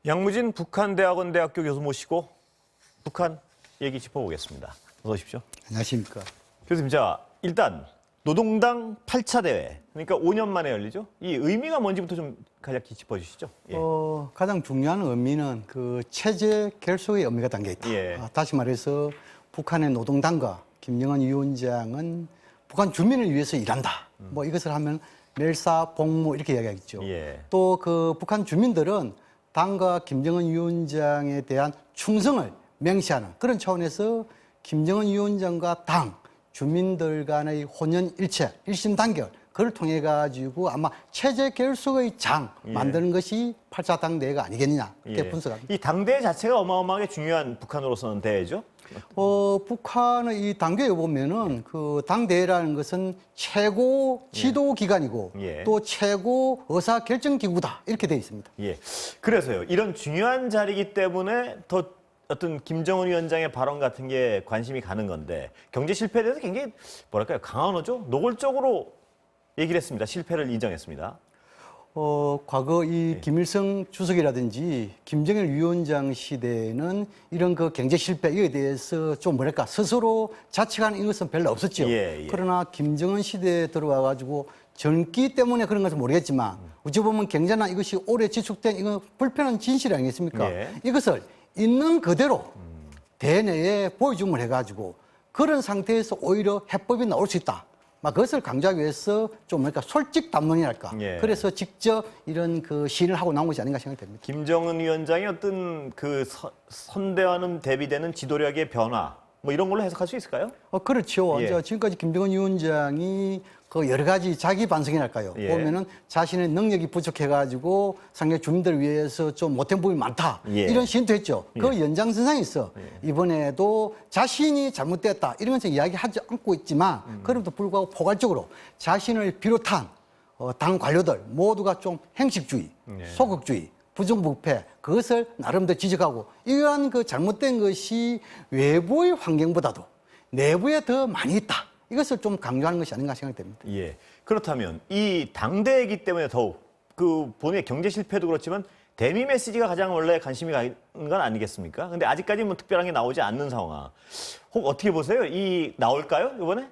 양무진 북한대학원 대학교 교수 모시고 북한 얘기 짚어보겠습니다. 어서 오십시오. 안녕하십니까. 교수님, 자, 일단 노동당 8차 대회, 그러니까 5년 만에 열리죠. 이 의미가 뭔지부터 좀 간략히 짚어주시죠. 예. 가장 중요한 의미는 그 체제 결속의 의미가 담겨 있다. 예. 다시 말해서 북한의 노동당과 김정은 위원장은 북한 주민을 위해서 일한다. 뭐 이것을 하면 멸사복무 이렇게 이야기하겠죠. 예. 또 그 북한 주민들은 당과 김정은 위원장에 대한 충성을 명시하는 그런 차원에서 김정은 위원장과 당, 주민들 간의 혼연일체, 일심단결, 그걸 통해 가지고 아마 체제 결속의 장 만드는 것이 8차 당대회가 아니겠느냐 이렇게 분석합니다. 이 당대회 자체가 어마어마하게 중요한 북한으로서는 대회죠. 북한의 이 당대회 보면은 그 당대회라는 것은 최고 지도 기관이고 예. 또 최고 의사 결정 기구다 이렇게 돼 있습니다. 예. 그래서요, 이런 중요한 자리이기 때문에 더 어떤 김정은 위원장의 발언 같은 게 관심이 가는 건데, 경제 실패에 대해서 굉장히 뭐랄까요, 강한어죠, 노골적으로 얘기를 했습니다. 실패를 인정했습니다. 과거 이 김일성 주석이라든지 김정일 위원장 시대에는 이런 그 경제 실패에 대해서 좀 뭐랄까 스스로 자책하는 이것은 별로 없었죠. 예, 예. 그러나 김정은 시대에 들어와 가지고 젊기 때문에 그런 것은 모르겠지만 어찌 보면 경제나 이것이 오래 지속된 이건 불편한 진실 아니겠습니까? 예. 이것을 있는 그대로 대내에 보여줌을 해가지고 그런 상태에서 오히려 해법이 나올 수 있다. 막 그것을 강조하기 위해서 좀 뭐랄까 솔직담론이랄까. 예. 그래서 직접 이런 그 시인을 하고 나온 것이 아닌가 생각이 됩니다. 김정은 위원장의 어떤 그 선대와는 대비되는 지도력의 변화, 뭐 이런 걸로 해석할 수 있을까요? 그렇죠. 예. 이제 지금까지 김정은 위원장이 그 여러 가지 자기 반성이랄까요. 예. 보면은 자신의 능력이 부족해가지고 상대 주민들을 위해서 좀 못한 부분이 많다. 예. 이런 시인도 했죠. 그 연장선상에서 이번에도 자신이 잘못됐다. 이런 것은 이야기하지 않고 있지만 그럼에도 불구하고 포괄적으로 자신을 비롯한 당 관료들 모두가 좀 행식주의, 소극주의, 부정부패 그것을 나름대로 지적하고 이러한 그 잘못된 것이 외부의 환경보다도 내부에 더 많이 있다. 이것을 좀 강조하는 것이 아닌가 생각됩니다. 예. 그렇다면 이 당대이기 때문에 더욱 그 본인의 경제 실패도 그렇지만 대미 메시지가 가장 원래 관심이 가는 건 아니겠습니까? 근데 아직까지 뭐 특별한 게 나오지 않는 상황. 혹 어떻게 보세요? 이 나올까요? 이번에?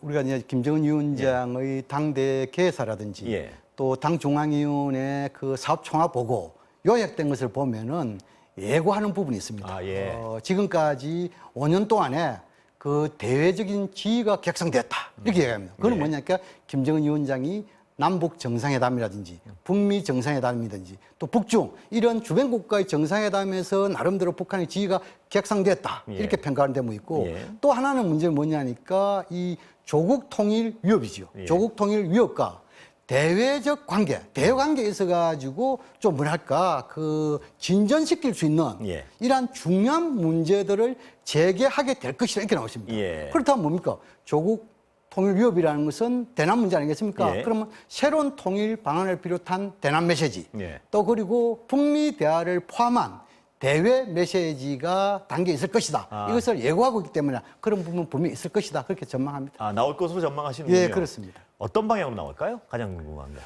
우리가 이제 김정은 위원장의 당대 개사라든지 예. 또 당 중앙위원회 그 사업 총합 보고 요약된 것을 보면은 예고하는 부분이 있습니다. 아, 예. 지금까지 5년 동안에 그 대외적인 지위가 격상됐다 이렇게 얘기합니다. 그건 예. 뭐냐니까 김정은 위원장이 남북 정상회담이라든지 북미 정상회담이든지 또 북중 이런 주변 국가의 정상회담에서 나름대로 북한의 지위가 격상됐다 예. 이렇게 평가하는 데も있고 예. 또 하나는 문제는 뭐냐니까 이 조국 통일 위협이죠. 예. 조국 통일 위협과 대외적 관계, 대외 관계에 있어 가지고 좀 뭐랄까 그 진전시킬 수 있는 예. 이러한 중요한 문제들을 재개하게 될 것이다 이렇게 나오십니다. 예. 그렇다면 뭡니까? 조국 통일 위협이라는 것은 대남 문제 아니겠습니까? 예. 그러면 새로운 통일 방안을 비롯한 대남 메시지, 예. 또 그리고 북미 대화를 포함한 대외 메시지가 담겨 있을 것이다. 이것을 예고하고 있기 때문에 그런 부분 분명히 있을 것이다. 그렇게 전망합니다. 아, 나올 것으로 전망하시는군요. 예, 그렇습니다. 어떤 방향으로 나올까요? 가장 궁금합니다.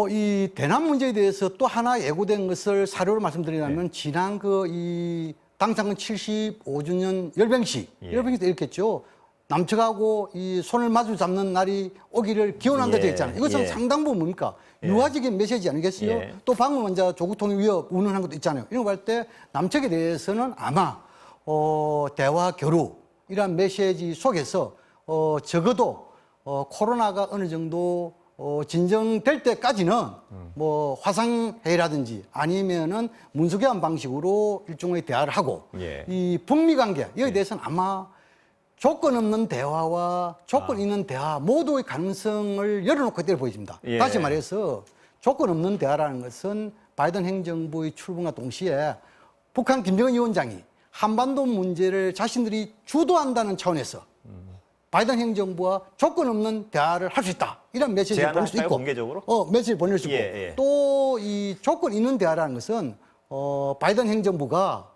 이 대남 문제에 대해서 또 하나 예고된 것을 사료로 말씀드리자면 지난 그 이 당창건 75주년 열병식, 예. 열병식 때 이렇게 했죠. 남측하고 이 손을 마주 잡는 날이 오기를 기원한다 되어 있잖아요. 이것은 예. 상당 부분 뭡니까? 유화적인 메시지 아니겠어요? 예. 또 방금 먼저 조국 통일 위협 운운한 것도 있잖아요. 이런 거 할 때 남측에 대해서는 아마 대화 교류 이런 메시지 속에서 적어도 코로나가 어느 정도 진정될 때까지는 뭐 화상회의라든지 아니면은 문서교환 방식으로 일종의 대화를 하고 예. 이 북미 관계 여기에 대해서는 아마 조건 없는 대화와 조건 있는 대화 모두의 가능성을 열어놓고 있다고 보여집니다. 예. 다시 말해서 조건 없는 대화라는 것은 바이든 행정부의 출범과 동시에 북한 김정은 위원장이 한반도 문제를 자신들이 주도한다는 차원에서 바이든 행정부와 조건 없는 대화를 할 수 있다. 이런 메시지를 보낼 수 제안할까요, 있고, 공개적으로? 메시지를 보낼 수 있고, 예, 예. 또 이 조건 있는 대화라는 것은 바이든 행정부가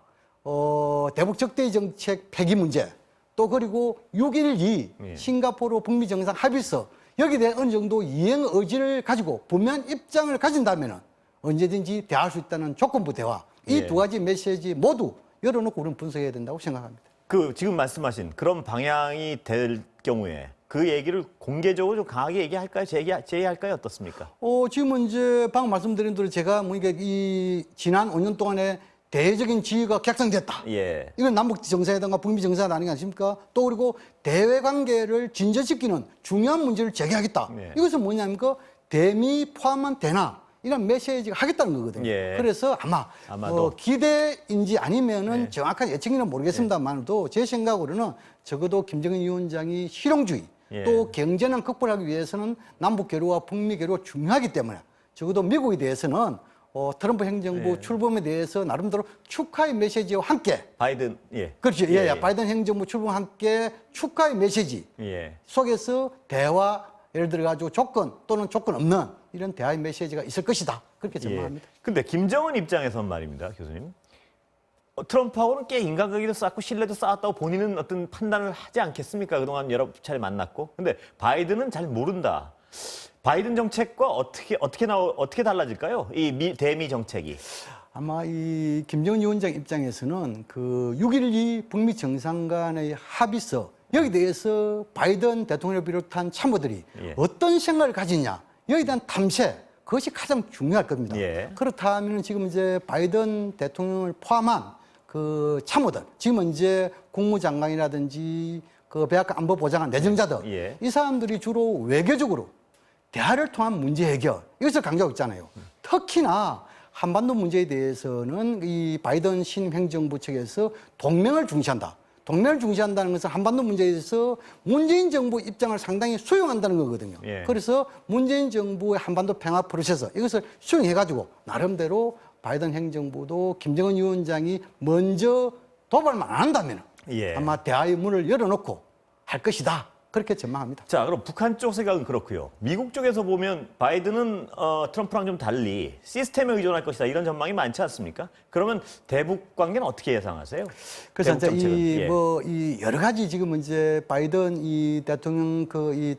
대북 적대 정책 폐기 문제, 또 그리고 6.12 예. 싱가포르 북미 정상 합의서 여기에 대해 어느 정도 이행 의지를 가지고 분명한 입장을 가진다면은 언제든지 대화할 수 있다는 조건부 대화. 이 예. 두 가지 메시지 모두 열어놓고 우리는 분석해야 된다고 생각합니다. 그 지금 말씀하신 그런 방향이 될 경우에 그 얘기를 공개적으로 좀 강하게 얘기할까요? 제의할까요? 어떻습니까? 지금은 이제 방금 말씀드린 대로 제가 뭐 이게 이 지난 5년 동안에 대외적인 지위가 객상됐다. 예. 이건 남북 정상회담과 북미 정상회담 아닌 게 아닙니까? 또 그리고 대외 관계를 진전시키는 중요한 문제를 제기하겠다. 네. 이것은 뭐냐니까 대미 포함한 대나 이런 메시지가 하겠다는 거거든요. 예. 그래서 아마도. 기대인지 아니면은 네. 정확한 예측인지는 모르겠습니다만도 제 생각으로는 적어도 김정은 위원장이 실용주의 예. 또 경제난 극복하기 위해서는 남북 교류와 북미 교류가 중요하기 때문에 적어도 미국에 대해서는 트럼프 행정부 예. 출범에 대해서 나름대로 축하의 메시지와 함께 바이든 예. 그렇죠. 예. 바이든 행정부 출범과 함께 축하의 메시지 예. 속에서 대화 예를 들어 가지고 조건 또는 조건 없는 이런 대화의 메시지가 있을 것이다. 그렇게 전망합니다. 근데 김정은 입장에선 말입니다, 교수님. 트럼프하고는 꽤 인간관계도 쌓고 신뢰도 쌓았다고 본인은 어떤 판단을 하지 않겠습니까? 그동안 여러 차례 만났고. 근데 바이든은 잘 모른다. 바이든 정책과 어떻게 달라질까요? 이 대미 정책이. 아마 이 김정은 위원장 입장에서는 그 6.12 북미 정상 간의 합의서 여기 대해서 바이든 대통령을 비롯한 참모들이 예. 어떤 생각을 가지냐 여기에 대한 탐색 그것이 가장 중요할 겁니다. 예. 그렇다면 지금 이제 바이든 대통령을 포함한 그 참모들 지금 이제 국무장관이라든지 그 백악관 안보보좌관 내정자들 예. 이 사람들이 주로 외교적으로 대화를 통한 문제 해결 이것을 강조하고 있잖아요. 특히나 한반도 문제에 대해서는 이 바이든 신임 행정부 측에서 동맹을 중시한다. 동맹을 중시한다는 것은 한반도 문제에 대해서 문재인 정부 입장을 상당히 수용한다는 거거든요. 예. 그래서 문재인 정부의 한반도 평화 프로세스 이것을 수용해가지고 나름대로 바이든 행정부도 김정은 위원장이 먼저 도발만 안 한다면 예. 아마 대화의 문을 열어놓고 할 것이다. 그렇게 전망합니다. 자, 그럼 북한 쪽 생각은 그렇고요. 미국 쪽에서 보면 바이든은 트럼프랑 좀 달리 시스템에 의존할 것이다. 이런 전망이 많지 않습니까? 그러면 대북 관계는 어떻게 예상하세요? 그래서 대북 이제 정책은? 예. 이 여러 가지 지금 이제 바이든 이 대통령 그 이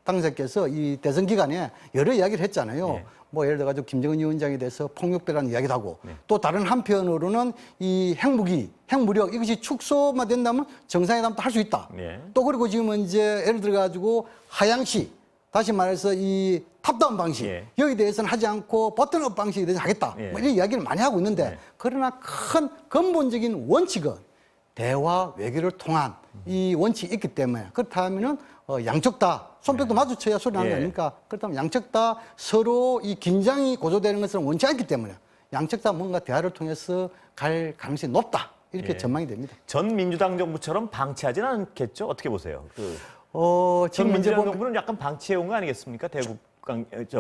당선자께서 이 대선 기간에 여러 이야기를 했잖아요. 예. 뭐 예를 들어 가지고 김정은 위원장에 대해서 폭력배라는 이야기도 하고 네. 또 다른 한편으로는 이 핵무력 이것이 축소만 된다면 정상회담도 할 수 있다. 예. 또 그리고 지금 이제 예를 들어 가지고 하향시 다시 말해서 이 탑다운 방식 예. 여기 대해서는 하지 않고 버튼업 방식에 대해서 하겠다. 예. 뭐 이런 이야기를 많이 하고 있는데 네. 그러나 큰 근본적인 원칙은 대화 외교를 통한 이 원칙이 있기 때문에 그렇다면은 양쪽 다 손뼉도 마주쳐야 소리 나는 거 예. 아닙니까? 그렇다면 양쪽 다 서로 이 긴장이 고조되는 것을 원치 않기 때문에 양쪽 다 뭔가 대화를 통해서 갈 가능성이 높다. 이렇게 예. 전망이 됩니다. 전 민주당 정부처럼 방치하진 않겠죠? 어떻게 보세요? 전 지금 문제 민주당 보면 정부는 약간 방치해온 거 아니겠습니까?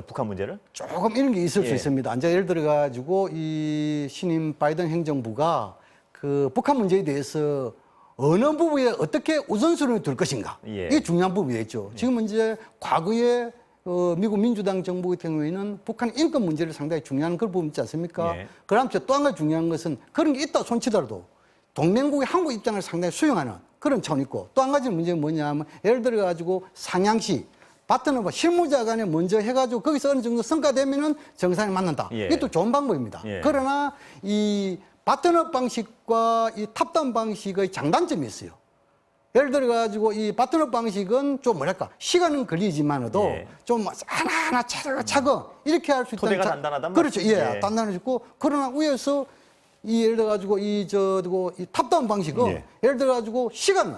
북한 문제를? 조금 이런 게 있을 수 예. 있습니다. 이제 예를 들어 가지고 이 신임 바이든 행정부가 그 북한 문제에 대해서 어느 부분에 어떻게 우선순위를 둘 것인가. 예. 이게 중요한 부분이겠죠. 지금 이제 과거에 미국 민주당 정부 같은 경우에는 북한 인권 문제를 상당히 중요한 그런 부분 있지 않습니까? 예. 그다음 또 한 가지 중요한 것은 그런 게 있다 손치더라도 동맹국의 한국 입장을 상당히 수용하는 그런 차원이 있고 또 한 가지 문제는 뭐냐면 예를 들어 가지고 상향시 파트너가 실무자 간에 먼저 해가지고 거기서 어느 정도 성과되면은 정상에 맞는다. 예. 이것도 좋은 방법입니다. 예. 그러나 이 파트너 방식과 이 탑다운 방식의 장단점이 있어요. 예를 들어 가지고 이 파트너 방식은 좀 뭐랄까 시간은 걸리지만도 예. 좀 하나하나 차근 이렇게 할 수 있다는 토대가 단단하단 그렇죠. 말이죠. 예, 예. 단단해지고 그러나 위에서 이 예를 들어 가지고 이 탑다운 방식은 예. 예를 들어 가지고 시간은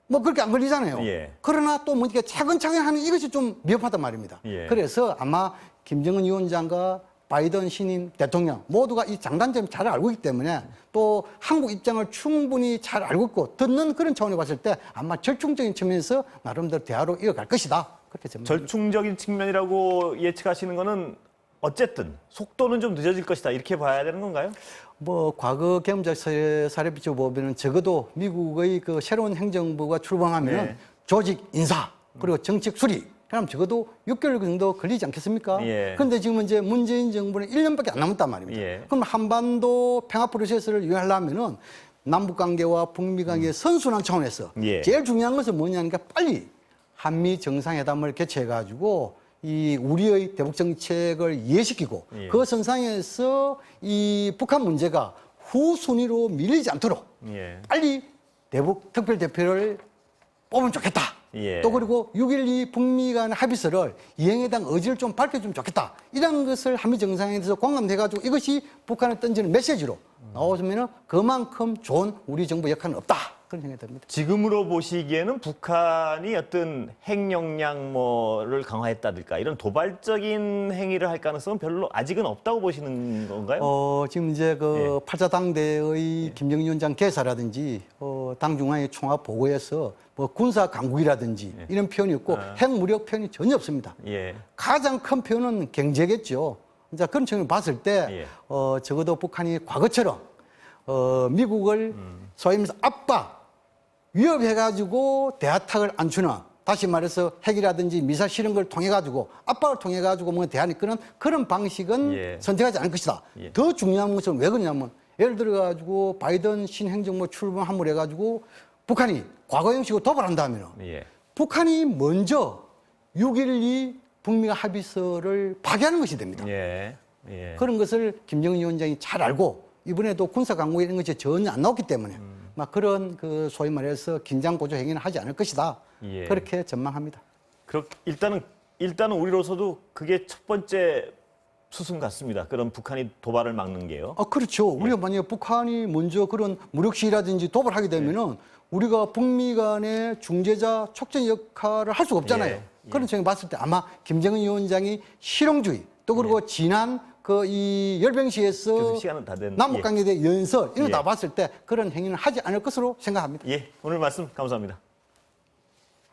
뭐 그렇게 안 걸리잖아요. 예. 그러나 또 뭐 이렇게 차근차근 하는 이것이 좀 위협하단 말입니다. 예. 그래서 아마 김정은 위원장과 바이든 신임 대통령 모두가 이 장단점을 잘 알고 있기 때문에 또 한국 입장을 충분히 잘 알고 있고 듣는 그런 차원에 봤을 때 아마 절충적인 측면에서 나름대로 대화로 이어갈 것이다. 그렇게 생각합니다. 절충적인 측면이라고 예측하시는 거는 어쨌든 속도는 좀 늦어질 것이다. 이렇게 봐야 되는 건가요? 뭐 과거 경험자 사례 비춰보면 적어도 미국의 그 새로운 행정부가 출범하면 네. 조직 인사 그리고 정책 수립 그럼 적어도 6개월 정도 걸리지 않겠습니까? 예. 그런데 지금 이제 문재인 정부는 1년밖에 안 남았단 말입니다. 예. 그럼 한반도 평화 프로세스를 유의하려면은 남북 관계와 북미 관계의 선순환 차원에서 예. 제일 중요한 것은 뭐냐니까 빨리 한미 정상회담을 개최해가지고 이 우리의 대북 정책을 이해시키고 예. 그 선상에서 이 북한 문제가 후순위로 밀리지 않도록 예. 빨리 대북 특별대표를 뽑으면 좋겠다. 예. 또 그리고 6.12 북미 간 합의서를 이행에 대한 의지를 좀 밝혀주면 좋겠다. 이런 것을 한미 정상회담에서 공감해가지고 이것이 북한에 던지는 메시지로 나오면 그만큼 좋은 우리 정부 역할은 없다. 그런 생각이 듭니다. 지금으로 보시기에는 북한이 어떤 핵 역량을 강화했다든가 이런 도발적인 행위를 할 가능성은 별로 아직은 없다고 보시는 건가요? 지금 이제 그 팔자 당대의 김정일 위원장 개사라든지 당 중앙의 총합 보고에서 뭐 군사 강국이라든지 이런 표현이 없고 핵 무력 표현이 전혀 없습니다. 예. 가장 큰 표현은 경제겠죠. 자, 그런 측면을 봤을 때 적어도 북한이 과거처럼 미국을 소위 말해서 압박, 위협해가지고 대화탁을 안 주는, 다시 말해서 핵이라든지 미사일 실은 걸 통해가지고 압박을 통해가지고 뭔가 대안이 끄는 그런 방식은 선택하지 않을 것이다. 더 중요한 것은 왜 그러냐면 예를 들어가지고 바이든 신행정부 출범함을 해가지고 북한이 과거 형식으로 도발한다면 북한이 먼저 6.12 북미 합의서를 파기하는 것이 됩니다. 그런 것을 김정은 위원장이 잘 알고 이번에도 군사 강국 이런 것이 전혀 안 나왔기 때문에 막 그런 그 소위 말해서 긴장 고조 행위는 하지 않을 것이다. 그렇게 전망합니다. 일단은 우리로서도 그게 첫 번째 수순 같습니다. 그런 북한이 도발을 막는 게요. 그렇죠. 우리가 만약에 북한이 먼저 그런 무력 시위라든지 도발하게 되면은 우리가 북미 간의 중재자 촉진 역할을 할 수가 없잖아요. 그런 측면에 봤을 때 아마 김정은 위원장이 실용주의 또 그리고 지난 그 이 열병시에서 시간은 다 됐. 남북 관계에 대한 연설 이런 거 다 봤을 때 그런 행위는 하지 않을 것으로 생각합니다. 오늘 말씀 감사합니다.